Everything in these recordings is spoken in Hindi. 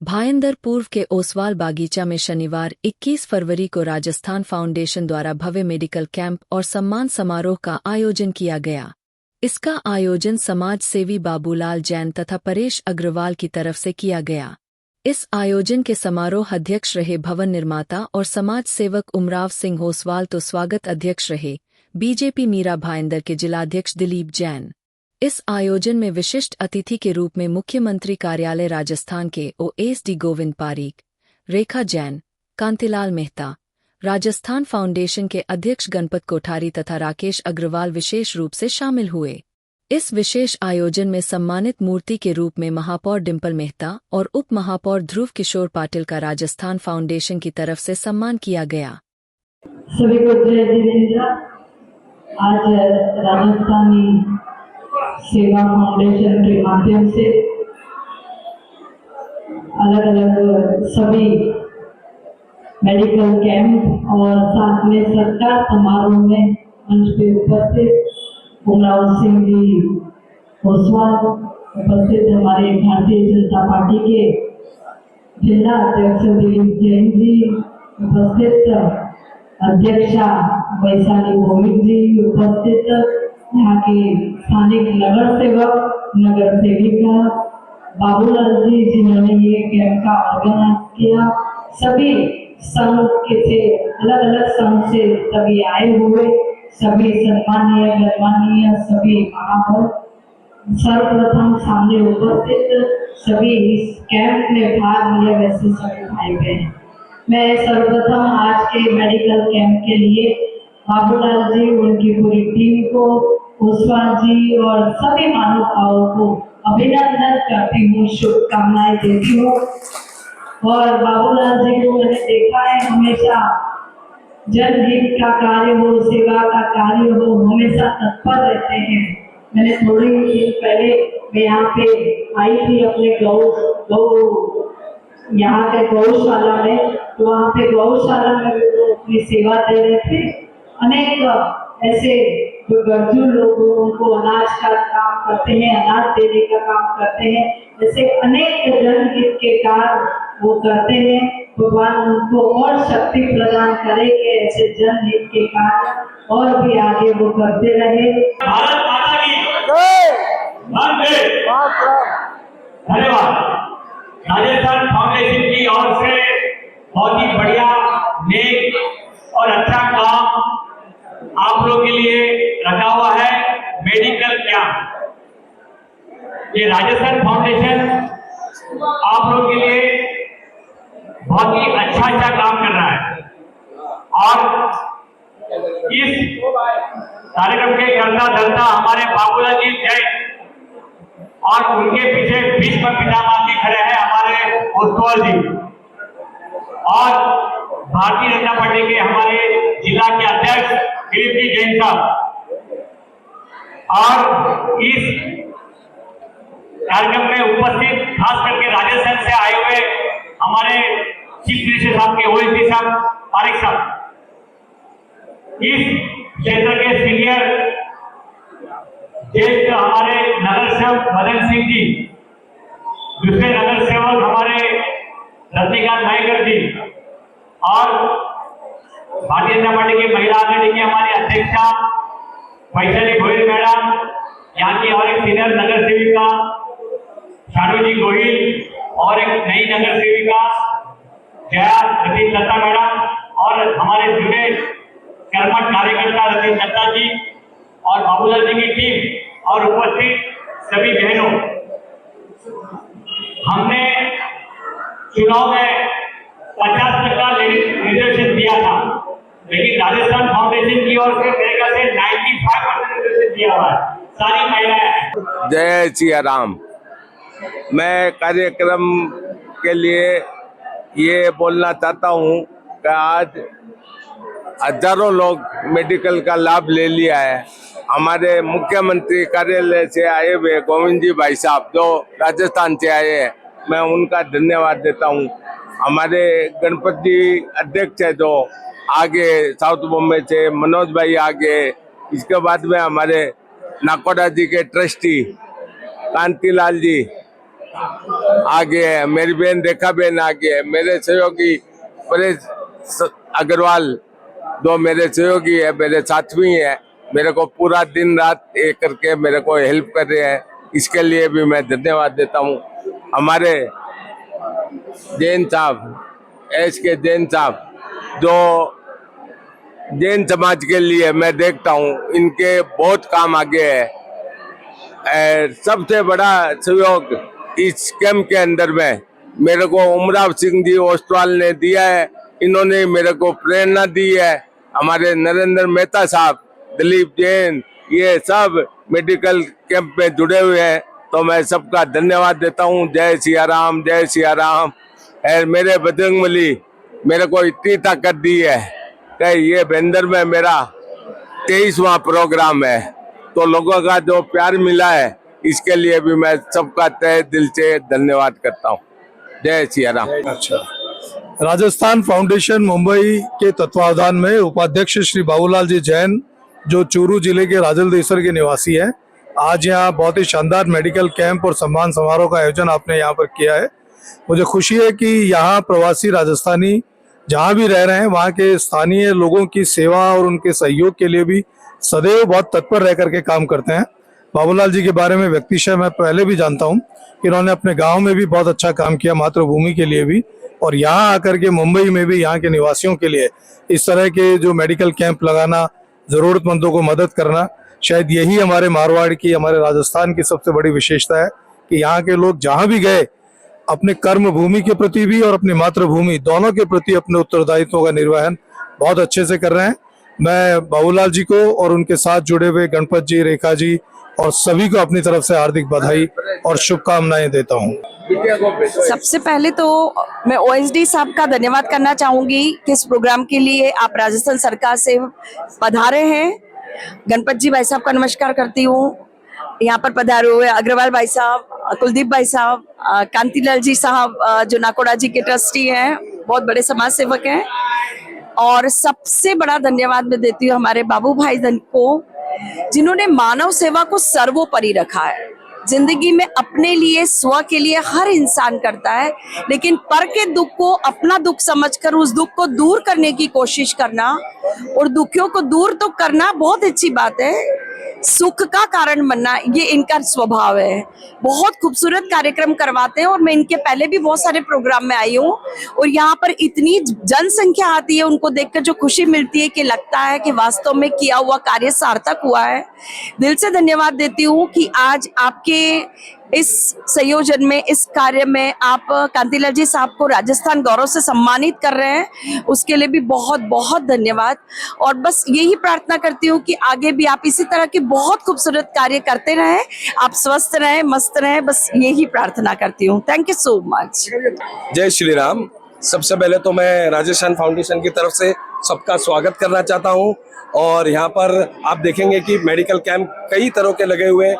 भाईंदर पूर्व के ओसवाल बागीचा में शनिवार 21 फरवरी को राजस्थान फाउंडेशन द्वारा भव्य मेडिकल कैंप और सम्मान समारोह का आयोजन किया गया। इसका आयोजन समाज सेवी बाबूलाल जैन तथा परेश अग्रवाल की तरफ से किया गया। इस आयोजन के समारोह अध्यक्ष रहे भवन निर्माता और समाज सेवक उमराव सिंह ओसवाल तो स्वागत अध्यक्ष रहे बीजेपी मीरा भाईंदर के जिलाध्यक्ष दिलीप जैन। इस आयोजन में विशिष्ट अतिथि के रूप में मुख्यमंत्री कार्यालय राजस्थान के ओएसडी गोविंद पारीक, रेखा जैन, कांतिलाल मेहता, राजस्थान फाउंडेशन के अध्यक्ष गणपत कोठारी तथा राकेश अग्रवाल विशेष रूप से शामिल हुए। इस विशेष आयोजन में सम्मानित मूर्ति के रूप में महापौर डिम्पल मेहता और उप महापौर ध्रुव किशोर पाटिल का राजस्थान फाउंडेशन की तरफ से सम्मान किया गया। सभी को जय जिनेंद्र। आज राजस्थानी सेवा फाउंडेशन के माध्यम से अलग अलग सभी मेडिकल कैंप और साथ में सत्कार समारोह में मंच पे उपस्थित उमराव सिंह जी ओसवाल, उपस्थित हमारे भारतीय जनता पार्टी के जिला अध्यक्ष दिलीप जैन जी, उपस्थित अध्यक्षा वैशाली भौमिक जी, उपस्थित यहाँ के स्थानिक नगर सेवक नगर सेविका बाबूलाल जी जिन्होंने ये कैंप का ऑर्गेनाइज किया, सभी संघ के थे, अलग अलग संघ से सभी आए हुए, सभी सम्मानीय गणमान्य सभी महापौर सर्वप्रथम सामने उपस्थित सभी इस कैंप में भाग लिया वैसे सभी भाई बहन। मैं सर्वप्रथम आज के मेडिकल कैंप के लिए बाबूलाल जी, उनकी पूरी टीम को, ओसवाल जी और सभी महानुभावों को अभिनंदन करती हूँ, शुभकामनाएं देती हूँ। और बाबूलाल जी को मैंने देखा है हमेशा जनहित का कार्य हो, सेवा का कार्य हो, हमेशा तत्पर रहते हैं। मैंने थोड़ी दिन पहले मैं यहाँ पे आई थी अपने यहाँ के गौशाला में, तो वहाँ पे गौशाला में वो अपनी सेवा दे रहे थे। अनेक ऐसे जो गरजू लोग उनको अनाज का काम करते हैं, अनाज देने का काम करते हैं, ऐसे अनेक जनहित के कार्य वो करते हैं। भगवान उनको और शक्ति प्रदान करे कि ऐसे जनहित के कार्य और भी आगे वो करते रहे। भारत माता की जय। धन्यवाद। राजस्थान फाउंडेशन की ओर से बहुत ही बढ़िया, नेक और अच्छा काम आप लोग के लिए रखा हुआ है, मेडिकल कैंप। ये राजस्थान फाउंडेशन आप लोग के लिए बहुत ही अच्छा काम कर रहा है और इस कार्यक्रम के करता धरता हमारे बाबूलाल जी जैन और उनके पीछे भीष्म पितामह जी खड़े हैं हमारे ओसवाल जी और भारतीय जनता पार्टी के हमारे जिला के अध्यक्ष दिलीप जी जैन साहब। और इस कार्यक्रम में उपस्थित खास करके राजस्थान से आए हुए हमारे चीफ मिनिस्टर साहब के ओएसडी साहब पारिक साहब, इस क्षेत्र के सीनियर ज्येष्ठ हमारे नगर सेवक मदन सिंह जी, दूसरे नगर सेवक हमारे रजनीकांत नायकर जी और भारतीय जनता पार्टी की महिला आघाड़ी की हमारी अध्यक्षा वैशाली गोहिल मैडम, यहाँ की और एक सीनियर नगर सेविका शानू जी गोहिल और एक नई नगर सेविका जया रतीन लता मैडम और हमारे जुड़े कर्मठ कार्यकर्ता रतीन लता जी और बाबूलाल जी की टीम और उपस्थित सभी बहनों। हमने चुनाव में 50% रिजर्वेशन दिया था, लेकिन राजस्थान फाउंडेशन की ओर से मेरे ख्याल से 95% रिजर्वेशन दिया हुआ है, सारी महिलाएं। जय सिया राम। मैं कार्यक्रम के लिए ये बोलना चाहता हूँ कि आज हजारों लोग मेडिकल का लाभ ले लिया है। हमारे मुख्यमंत्री कार्यालय से आए हुए गोविंद जी भाई साहब जो राजस्थान से आए हैं, मैं उनका धन्यवाद देता हूँ। हमारे गणपत जी अध्यक्ष है जो आगे साउथ बॉम्बे से मनोज भाई आगे, इसके बाद में हमारे नाकोड़ा जी के ट्रस्टी कांतिलाल जी आगे है, मेरी बहन रेखा बहन आगे है, मेरे सहयोगी परेश अग्रवाल 2 मेरे सहयोगी है, मेरे साथी है, मेरे को पूरा दिन रात एक करके मेरे को हेल्प कर रहे हैं। इसके लिए भी मैं धन्यवाद देता हूँ। हमारे जैन साहब के जैन साहब जो जैन समाज के लिए मैं देखता हूँ इनके बहुत काम आगे है। सबसे बड़ा सहयोग इस कैंप के अंदर में मेरे को उमराव सिंह जी ओसवाल ने दिया है। इन्होंने मेरे को प्रेरणा दी है। हमारे नरेंद्र मेहता साहब, दिलीप जैन, ये सब मेडिकल कैंप में जुड़े हुए हैं, तो मैं सबका धन्यवाद देता हूँ। जय सिया राम, जय सिया राम। और मेरे बजरंगबली मेरे को इतनी ताकत दी है कि ये बेंदर में मेरा 23वां प्रोग्राम है, तो लोगों का जो प्यार मिला है इसके लिए भी मैं सबका तहे दिल से धन्यवाद करता हूँ। जय सिया राम। अच्छा, राजस्थान फाउंडेशन मुंबई के तत्वावधान में उपाध्यक्ष श्री बाबूलाल जी जैन, जो चूरू जिले के राजलदेसर के निवासी हैं, आज यहाँ बहुत ही शानदार मेडिकल कैंप और सम्मान समारोह का आयोजन आपने यहाँ पर किया है। मुझे खुशी है कि यहाँ प्रवासी राजस्थानी जहाँ भी रह रहे हैं वहाँ के स्थानीय लोगों की सेवा और उनके सहयोग के लिए भी सदैव बहुत तत्पर रह करके काम करते हैं। बाबूलाल जी के बारे में व्यक्तिशः मैं पहले भी जानता हूँ कि इन्होंने अपने गांव में भी बहुत अच्छा काम किया, मातृभूमि के लिए भी, और यहाँ आकर के मुंबई में भी यहाँ के निवासियों के लिए इस तरह के जो मेडिकल कैंप लगाना, जरूरतमंदों को मदद करना, शायद यही हमारे मारवाड़ की, हमारे राजस्थान की सबसे बड़ी विशेषता है कि यहाँ के लोग जहाँ भी गए अपने कर्म भूमि के प्रति भी और अपनी मातृभूमि दोनों के प्रति अपने उत्तरदायित्वों का निर्वहन बहुत अच्छे से कर रहे हैं। मैं बाबूलाल जी को और उनके साथ जुड़े हुए गणपत जी, रेखा जी और सभी को अपनी तरफ से हार्दिक बधाई और शुभकामनाएं देता हूं। सबसे पहले तो मैं ओएसडी साहब का धन्यवाद करना चाहूंगी कि इस प्रोग्राम के लिए आप राजस्थान सरकार से पधारे हैं। गणपत जी भाई साहब का नमस्कार करती हूँ। यहाँ पर पधारे हुए अग्रवाल भाई साहब, कुलदीप भाई साहब, कांतिलाल जी साहब जो नाकोड़ा जी के ट्रस्टी हैं, बहुत बड़े समाज सेवक हैं। और सबसे बड़ा धन्यवाद मैं देती हूँ हमारे बाबू भाई को, जिन्होंने मानव सेवा को सर्वोपरि रखा है। जिंदगी में अपने लिए, स्व के लिए हर इंसान करता है, लेकिन पर के दुख को अपना दुख समझकर उस दुख को दूर करने की कोशिश करना और दुखियों को दूर तो करना बहुत अच्छी बात है, सुख का कारण बनना ये इनका स्वभाव है। बहुत खूबसूरत कार्यक्रम करवाते हैं और मैं इनके पहले भी बहुत सारे प्रोग्राम में आई हूँ और यहाँ पर इतनी जनसंख्या आती है, उनको देखकर जो खुशी मिलती है कि लगता है कि वास्तव में किया हुआ कार्य सार्थक हुआ है। दिल से धन्यवाद देती हूँ कि आज आपके इस संयोजन में, इस कार्य में आप कांतिलाल जी साहब को राजस्थान गौरव से सम्मानित कर रहे हैं, उसके लिए भी बहुत बहुत धन्यवाद। और बस यही प्रार्थना करती हूँ कि आगे भी आप इसी तरह के बहुत खूबसूरत कार्य करते रहें, आप स्वस्थ रहें, मस्त रहें, बस यही प्रार्थना करती हूँ। Thank you so much. जय श्री राम। सबसे पहले तो मैं राजस्थान फाउंडेशन की तरफ से सबका स्वागत करना चाहता हूँ। और यहाँ पर आप देखेंगे कि मेडिकल कैंप कई तरह के लगे हुए हैं।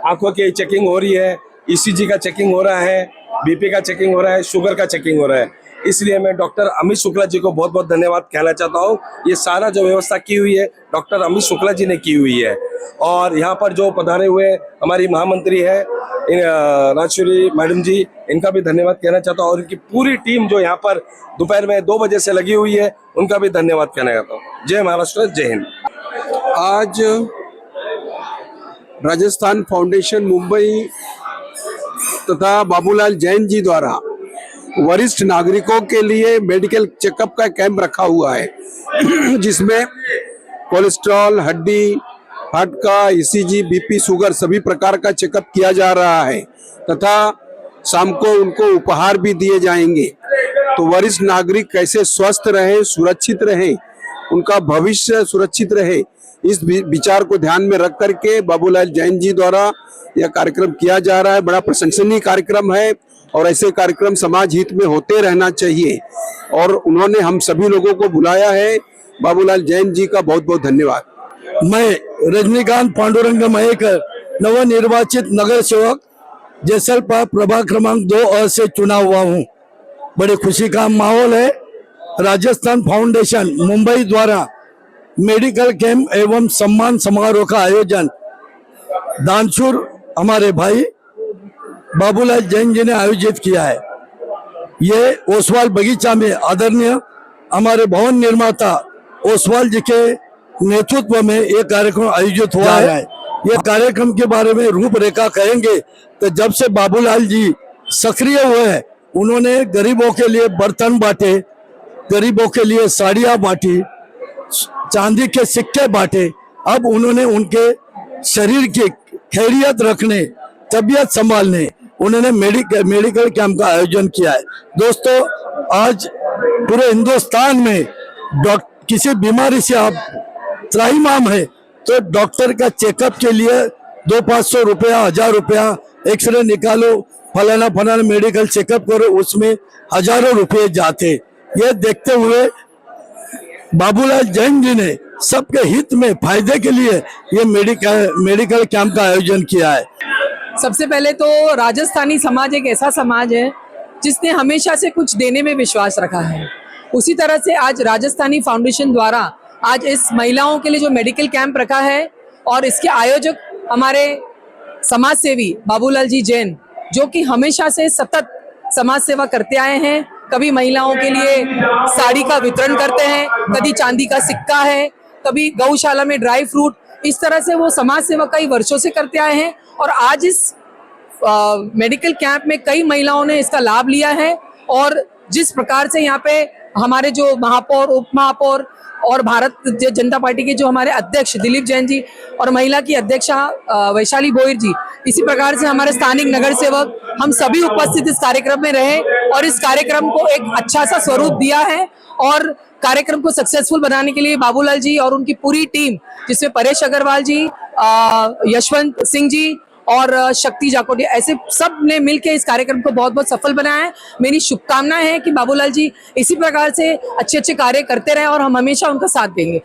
आंखों की चेकिंग हो रही है, ईसीजी का चेकिंग हो रहा है, बीपी का चेकिंग हो रहा है, शुगर का चेकिंग हो रहा है। इसलिए मैं डॉक्टर अमित शुक्ला जी को बहुत बहुत धन्यवाद कहना चाहता हूँ। ये सारा जो व्यवस्था की हुई है डॉक्टर अमित शुक्ला जी ने की हुई है। और यहाँ पर जो पधारे हुए हमारी महामंत्री है राजेश्वरी मैडम जी, इनका भी धन्यवाद कहना चाहता हूँ। और इनकी पूरी टीम जो यहाँ पर दोपहर में 2 बजे से लगी हुई है, उनका भी धन्यवाद कहना चाहता हूँ। जय महाराष्ट्र, जय हिंद। आज राजस्थान फाउंडेशन मुंबई तथा बाबूलाल जैन जी द्वारा वरिष्ठ नागरिकों के लिए मेडिकल चेकअप का कैंप रखा हुआ है, जिसमें कोलेस्ट्रॉल, हड्डी, हार्ट का, ईसीजी, बीपी, शुगर सभी प्रकार का चेकअप किया जा रहा है तथा शाम को उनको उपहार भी दिए जाएंगे। तो वरिष्ठ नागरिक कैसे स्वस्थ रहे, सुरक्षित रहे, उनका भविष्य सुरक्षित रहे, इस विचार को ध्यान में रख करके बाबूलाल जैन जी द्वारा यह कार्यक्रम किया जा रहा है। बड़ा प्रशंसनीय कार्यक्रम है और ऐसे कार्यक्रम समाज हित में होते रहना चाहिए। और उन्होंने हम सभी लोगों को बुलाया है। बाबूलाल जैन जी का बहुत बहुत धन्यवाद। मैं रजनीकांत पांडुरंग मयेकर, नवनिर्वाचित नगर सेवक जैसलपा प्रभाग क्रमांक 2 से चुना हुआ हूँ। बड़े खुशी का माहौल है। राजस्थान फाउंडेशन मुंबई द्वारा मेडिकल कैंप एवं सम्मान समारोह का आयोजन दानशूर हमारे भाई बाबूलाल जैन जी ने आयोजित किया है। ये ओसवाल बगीचा में आदरणीय हमारे भवन निर्माता ओसवाल जी के नेतृत्व में ये कार्यक्रम आयोजित हुआ है। ये कार्यक्रम के बारे में रूपरेखा कहेंगे तो जब से बाबूलाल जी सक्रिय हुए हैं, उन्होंने गरीबों के लिए बर्तन बांटे, गरीबों के लिए साड़ियां बांटी, चांदी के सिक्के बांटे। अब उन्होंने उनके शरीर की खैरियत रखने, तबीयत संभालने उन्होंने मेडिकल कैंप का आयोजन किया है। दोस्तों, आज पूरे हिंदुस्तान में किसी बीमारी से आप त्राहिमाम है तो डॉक्टर का चेकअप के लिए 200-500 रुपया, 1000 रुपया, एक्सरे निकालो, फलाना मेडिकल चेकअप करो, उसमें हजारों रुपये जाते। ये देखते हुए बाबूलाल जैन जी ने सबके हित में फायदे के लिए ये मेडिकल कैंप का आयोजन किया है। सबसे पहले तो राजस्थानी समाज एक ऐसा समाज है जिसने हमेशा से कुछ देने में विश्वास रखा है। उसी तरह से आज राजस्थानी फाउंडेशन द्वारा आज इस महिलाओं के लिए जो मेडिकल कैंप रखा है और इसके आयोजक हमारे समाज सेवी बाबूलाल जी जैन, जो कि हमेशा से सतत समाज सेवा करते आए हैं। कभी महिलाओं के लिए साड़ी का वितरण करते हैं, कभी चांदी का सिक्का है, कभी गौशाला में ड्राई फ्रूट, इस तरह से वो समाज सेवा कई वर्षों से करते आए हैं। और आज इस मेडिकल कैंप में कई महिलाओं ने इसका लाभ लिया है। और जिस प्रकार से यहाँ पे हमारे जो महापौर, उप महापौर और भारतीय जनता पार्टी के जो हमारे अध्यक्ष दिलीप जैन जी और महिला की अध्यक्षा वैशाली भोईर जी, इसी प्रकार से हमारे स्थानिक नगर सेवक, हम सभी उपस्थित इस कार्यक्रम में रहे और इस कार्यक्रम को एक अच्छा सा स्वरूप दिया है। और कार्यक्रम को सक्सेसफुल बनाने के लिए बाबूलाल जी और उनकी पूरी टीम, जिसमें परेश अग्रवाल जी, यशवंत सिंह जी और शक्ति जाकोटिया, ऐसे सब ने मिलकर इस कार्यक्रम को बहुत बहुत सफल बनाया है। मेरी शुभकामनाएं हैं कि बाबूलाल जी इसी प्रकार से अच्छे अच्छे कार्य करते रहे और हम हमेशा उनका साथ देंगे।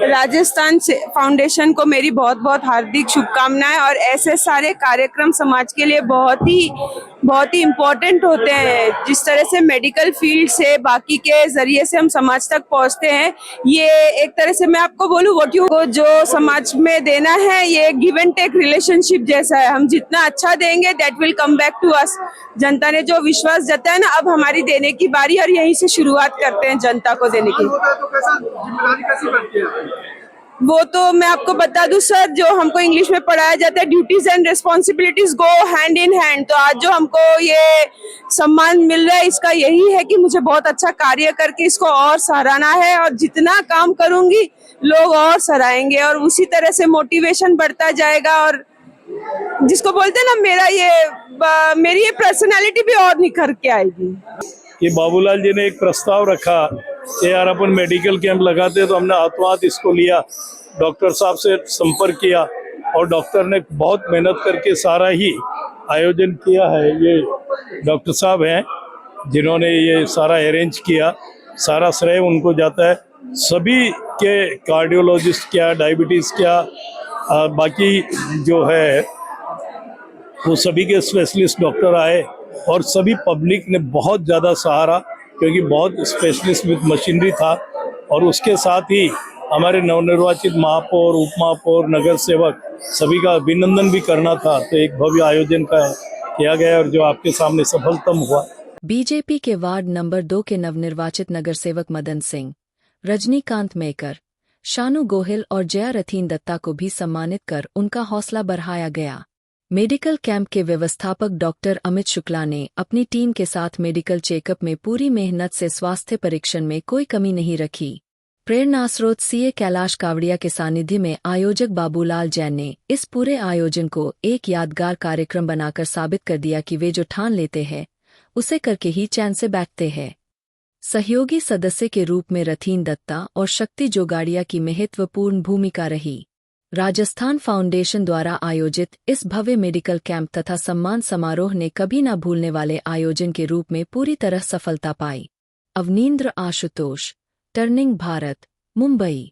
राजस्थान फाउंडेशन को मेरी बहुत बहुत हार्दिक शुभकामनाएं। और ऐसे सारे कार्यक्रम समाज के लिए बहुत ही इम्पोर्टेंट होते हैं। जिस तरह से मेडिकल फील्ड से बाकी के जरिए से हम समाज तक पहुंचते हैं, ये एक तरह से मैं आपको बोलूं व्हाट यू को जो समाज में देना है, ये गिव एंड टेक रिलेशनशिप जैसा है। हम जितना अच्छा देंगे that will come back to us. जनता ने जो विश्वास जताया ना, अब हमारी देने की बारी, और यहीं से शुरुआत करते हैं जनता को देने की। वो तो मैं आपको बता दूं सर, जो हमको इंग्लिश में पढ़ाया जाता है, duties and responsibilities go hand in hand. तो आज जो हमको ये सम्मान मिल रहा है, इसका यही है कि मुझे बहुत अच्छा कार्य करके इसको और सराहना है। और जितना काम करूंगी लोग और सराहेंगे और उसी तरह से मोटिवेशन बढ़ता जाएगा। और जिसको बोलते हैं ना, मेरी ये पर्सनैलिटी भी और निखर के आएगी। ये बाबूलाल जी ने एक प्रस्ताव रखा कि यार अपन मेडिकल कैंप लगाते, तो हमने हाथों हाथ इसको लिया, डॉक्टर साहब से संपर्क किया और डॉक्टर ने बहुत मेहनत करके सारा ही आयोजन किया है। ये डॉक्टर साहब हैं जिन्होंने ये सारा अरेंज किया, सारा श्रेय उनको जाता है। सभी के कार्डियोलॉजिस्ट क्या, डायबिटीज़ क्या, बाकी जो है वो सभी के स्पेशलिस्ट डॉक्टर आए और सभी पब्लिक ने बहुत ज़्यादा सहारा, क्योंकि बहुत स्पेशलिस्ट विद मशीनरी था। और उसके साथ ही हमारे नवनिर्वाचित महापौर, उप महापौर, नगर सेवक सभी का अभिनंदन भी करना था। तो एक भव्य आयोजन का किया गया और जो आपके सामने सफलतम हुआ। बीजेपी के वार्ड नंबर 2 के नवनिर्वाचित नगर सेवक मदन सिंह, रजनीकांत मेकर, शानू गोहिल और जया रथीन दत्ता को भी सम्मानित कर उनका हौसला बढ़ाया गया। मेडिकल कैंप के व्यवस्थापक डॉक्टर अमित शुक्ला ने अपनी टीम के साथ मेडिकल चेकअप में पूरी मेहनत से स्वास्थ्य परीक्षण में कोई कमी नहीं रखी। प्रेरणा स्रोत सीए कैलाश कावड़िया के सानिध्य में आयोजक बाबूलाल जैन ने इस पूरे आयोजन को एक यादगार कार्यक्रम बनाकर साबित कर दिया कि वे जो ठान लेते हैं उसे करके ही चैन से बैठते हैं। सहयोगी सदस्य के रूप में रथीन दत्ता और शक्ति जोगाड़िया की महत्वपूर्ण भूमिका रही। राजस्थान फाउंडेशन द्वारा आयोजित इस भव्य मेडिकल कैंप तथा सम्मान समारोह ने कभी न भूलने वाले आयोजन के रूप में पूरी तरह सफलता पाई। अवनींद्र आशुतोष, टर्निंग भारत, मुंबई।